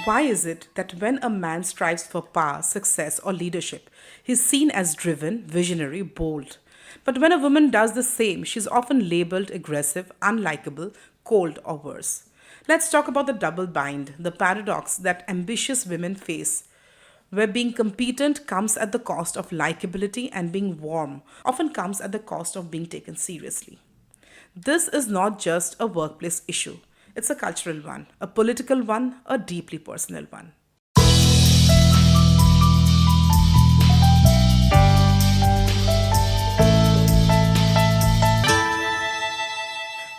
Why is it that when a man strives for power, success, or leadership, he's seen as driven, visionary, bold? But when a woman does the same, she's often labeled aggressive, unlikable, cold, or worse. Let's talk about the double bind, the paradox that ambitious women face, where being competent comes at the cost of likability and being warm often comes at the cost of being taken seriously. This is not just a workplace issue, it's a cultural one, a political one, a deeply personal one.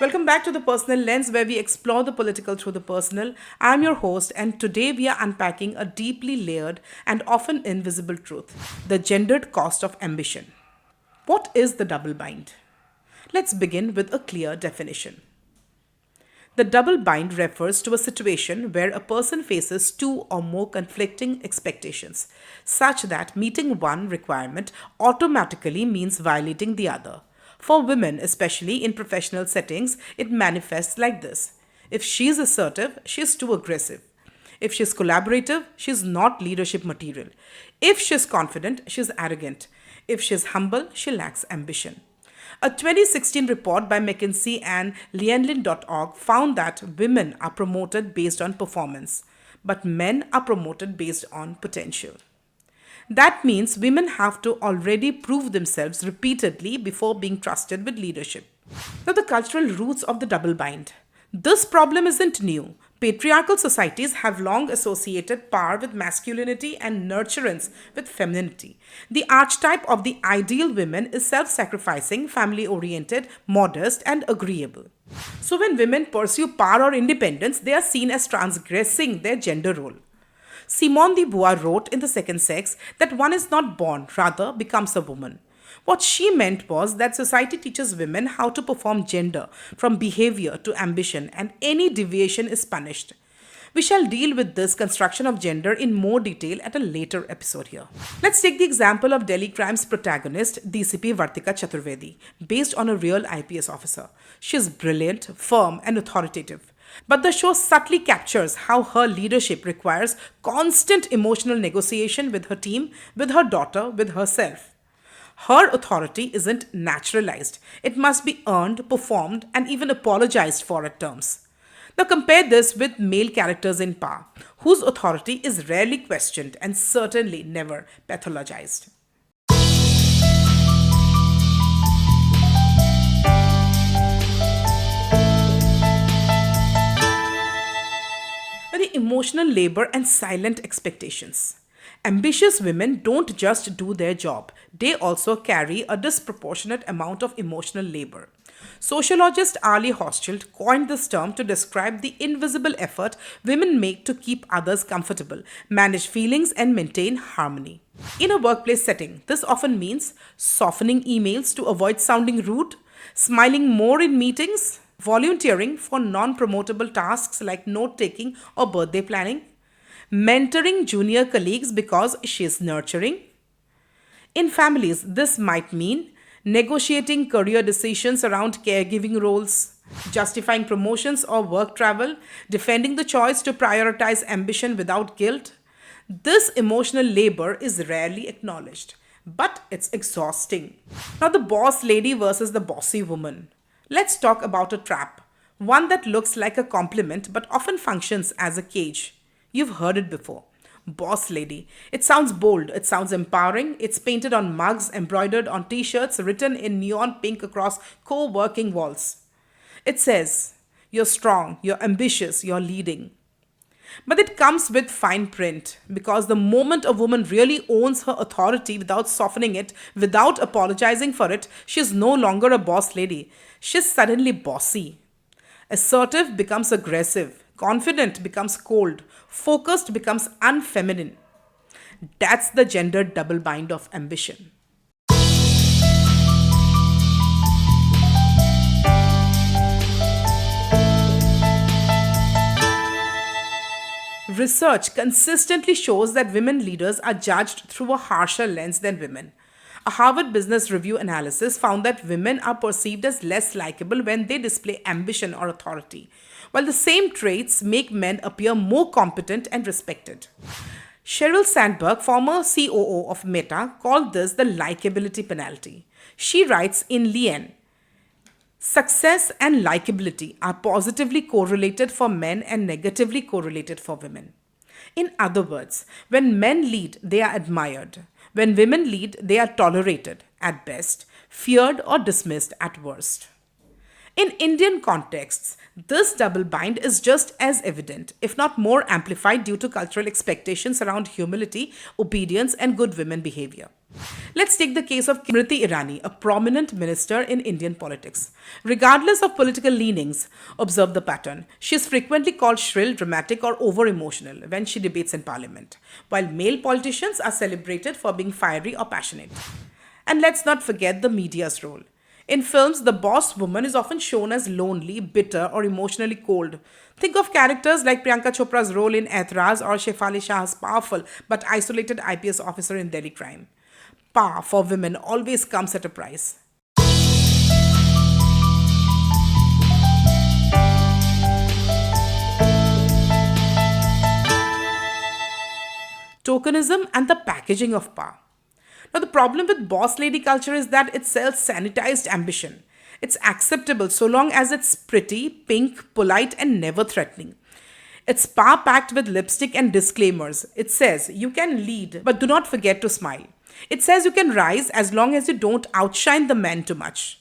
Welcome back to the Personal Lens, where we explore the political through the personal. I'm your host, and today we are unpacking a deeply layered and often invisible truth: the gendered cost of ambition. What is the double bind? Let's begin with a clear definition. The double bind refers to a situation where a person faces two or more conflicting expectations, such that meeting one requirement automatically means violating the other. For women, especially in professional settings, it manifests like this. If she's assertive, she's too aggressive. If she's collaborative, she's not leadership material. If she's confident, she's arrogant. If she's humble, she lacks ambition. A 2016 report by McKinsey and Lianlin.org found that women are promoted based on performance, but men are promoted based on potential. That means women have to already prove themselves repeatedly before being trusted with leadership. Now, the cultural roots of the double bind. This problem isn't new. Patriarchal societies have long associated power with masculinity and nurturance with femininity. The archetype of the ideal woman is self sacrificing, family oriented, modest, and agreeable. So, when women pursue power or independence, they are seen as transgressing their gender role. Simone de Beauvoir wrote in The Second Sex that one is not born, rather becomes a woman. What she meant was that society teaches women how to perform gender, from behavior to ambition, and any deviation is punished. We shall deal with this construction of gender in more detail at a later episode here. Let's take the example of Delhi Crime's protagonist, DCP Vartika Chaturvedi, based on a real IPS officer. She is brilliant, firm, and authoritative. But the show subtly captures how her leadership requires constant emotional negotiation with her team, with her daughter, with herself. Her authority isn't naturalized. It must be earned, performed, and even apologized for at terms. Now compare this with male characters in power, whose authority is rarely questioned and certainly never pathologized. The emotional labor and silent expectations. Ambitious women don't just do their job, they also carry a disproportionate amount of emotional labor. Sociologist Ali Hochschild coined this term to describe the invisible effort women make to keep others comfortable, manage feelings, and maintain harmony. In a workplace setting, this often means softening emails to avoid sounding rude, smiling more in meetings, volunteering for non promotable tasks like note taking or birthday planning, mentoring junior colleagues because she is nurturing. In families, this might mean negotiating career decisions around caregiving roles, justifying promotions or work travel, defending the choice to prioritize ambition without guilt. This emotional labor is rarely acknowledged, but it's exhausting. Now, the boss lady versus the bossy woman. Let's talk about a trap, one that looks like a compliment but often functions as a cage. You've heard it before. Boss lady. It sounds bold, it sounds empowering, it's painted on mugs, embroidered on t shirts, written in neon pink across co working walls. It says, you're strong, you're ambitious, you're leading. But it comes with fine print because the moment a woman really owns her authority without softening it, without apologizing for it, she's no longer a boss lady. She's suddenly bossy. Assertive becomes aggressive. Confident becomes cold. Focused becomes unfeminine. That's the gender double bind of ambition. Research consistently shows that women leaders are judged through a harsher lens than women. A Harvard Business Review analysis found that women are perceived as less likable when they display ambition or authority. while the same traits make men appear more competent and respected. Sheryl Sandberg, former COO of Meta, called this the likability penalty. She writes in Lien, success and likability are positively correlated for men and negatively correlated for women. In other words, when men lead, they are admired. When women lead, they are tolerated at best, feared or dismissed at worst. In Indian contexts, this double bind is just as evident, if not more amplified due to cultural expectations around humility, obedience, and good women behavior. Let's take the case of Smriti Irani, a prominent minister in Indian politics. Regardless of political leanings, observe the pattern. She is frequently called shrill, dramatic, or over emotional when she debates in parliament, while male politicians are celebrated for being fiery or passionate. And let's not forget the media's role. In films, the boss woman is often shown as lonely, bitter, or emotionally cold. Think of characters like Priyanka Chopra's role in Aitraz or Shefali Shah's powerful but isolated IPS officer in Delhi Crime. Power for women always comes at a price. Tokenism and the packaging of power. Now, the problem with boss lady culture is that it sells sanitized ambition. It's acceptable so long as it's pretty, pink, polite, and never threatening. It's power packed with lipstick and disclaimers. It says you can lead, but do not forget to smile. It says you can rise as long as you don't outshine the man too much.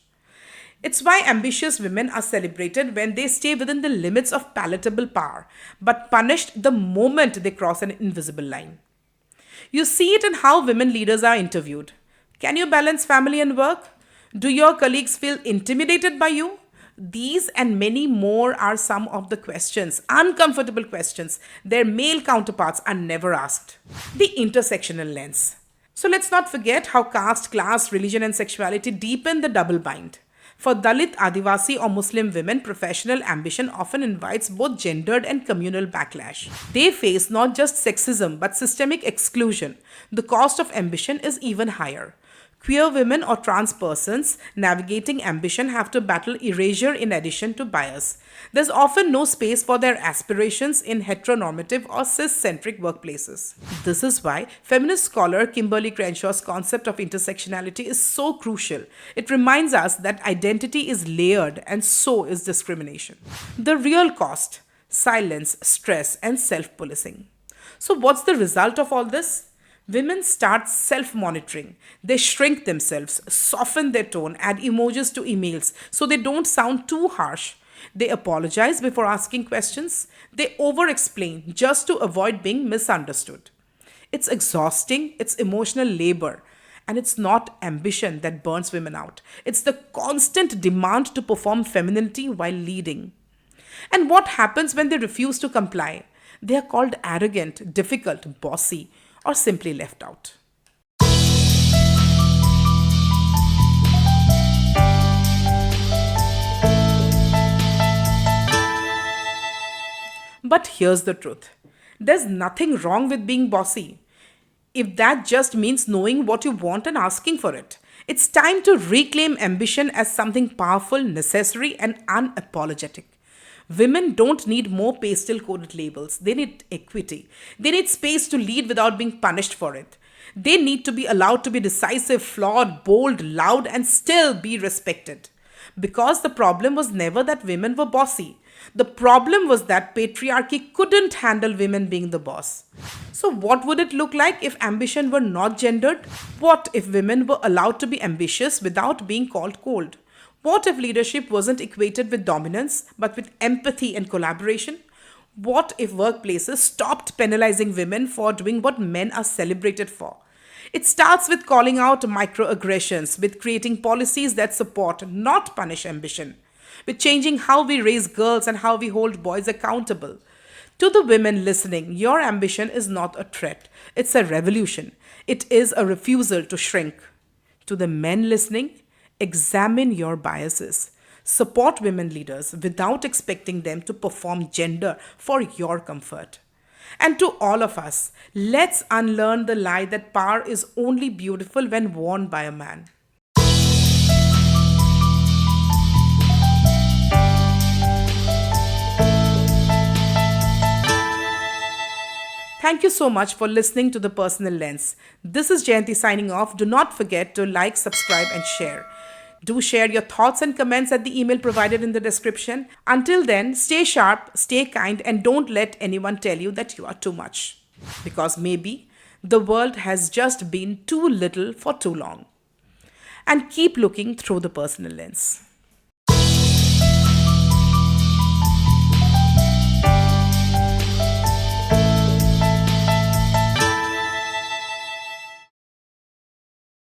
It's why ambitious women are celebrated when they stay within the limits of palatable power, but punished the moment they cross an invisible line. You see it in how women leaders are interviewed. Can you balance family and work? Do your colleagues feel intimidated by you? These and many more are some of the questions, uncomfortable questions, their male counterparts are never asked. The intersectional lens. So let's not forget how caste, class, religion, and sexuality deepen the double bind. For Dalit, Adivasi, or Muslim women, professional ambition often invites both gendered and communal backlash. They face not just sexism but systemic exclusion. The cost of ambition is even higher. Queer women or trans persons navigating ambition have to battle erasure in addition to bias. There's often no space for their aspirations in heteronormative or cis-centric workplaces. This is why feminist scholar Kimberly Crenshaw's concept of intersectionality is so crucial. It reminds us that identity is layered and so is discrimination. The real cost: silence, stress, and self-policing. So what's the result of all this? Women start self-monitoring. They shrink themselves, soften their tone, add emojis to emails so they don't sound too harsh. They apologize before asking questions. They over-explain just to avoid being misunderstood. It's exhausting, it's emotional labor, and it's not ambition that burns women out. It's the constant demand to perform femininity while leading. And what happens when they refuse to comply? They are called arrogant, difficult, bossy, or simply left out. But here's the truth. There's nothing wrong with being bossy, if that just means knowing what you want and asking for it. It's time to reclaim ambition as something powerful, necessary, and unapologetic. Women don't need more pastel coded labels. They need equity. They need space to lead without being punished for it. They need to be allowed to be decisive, flawed, bold, loud, and still be respected. Because the problem was never that women were bossy. The problem was that patriarchy couldn't handle women being the boss. So, what would it look like if ambition were not gendered? What if women were allowed to be ambitious without being called cold? What if leadership wasn't equated with dominance, but with empathy and collaboration? What if workplaces stopped penalizing women for doing what men are celebrated for? It starts with calling out microaggressions, with creating policies that support, not punish ambition, with changing how we raise girls and how we hold boys accountable. To the women listening, your ambition is not a threat, it's a revolution. It is a refusal to shrink. To the men listening, examine your biases. Support women leaders without expecting them to perform gender for your comfort. And to all of us, let's unlearn the lie that power is only beautiful when worn by a man. Thank you so much for listening to The Personal Lens. This is Jayanti signing off. Do not forget to like, subscribe, and share. Do share your thoughts and comments at the email provided in the description. Until then, stay sharp, stay kind, and don't let anyone tell you that you are too much. Because maybe the world has just been too little for too long. And keep looking through the personal lens.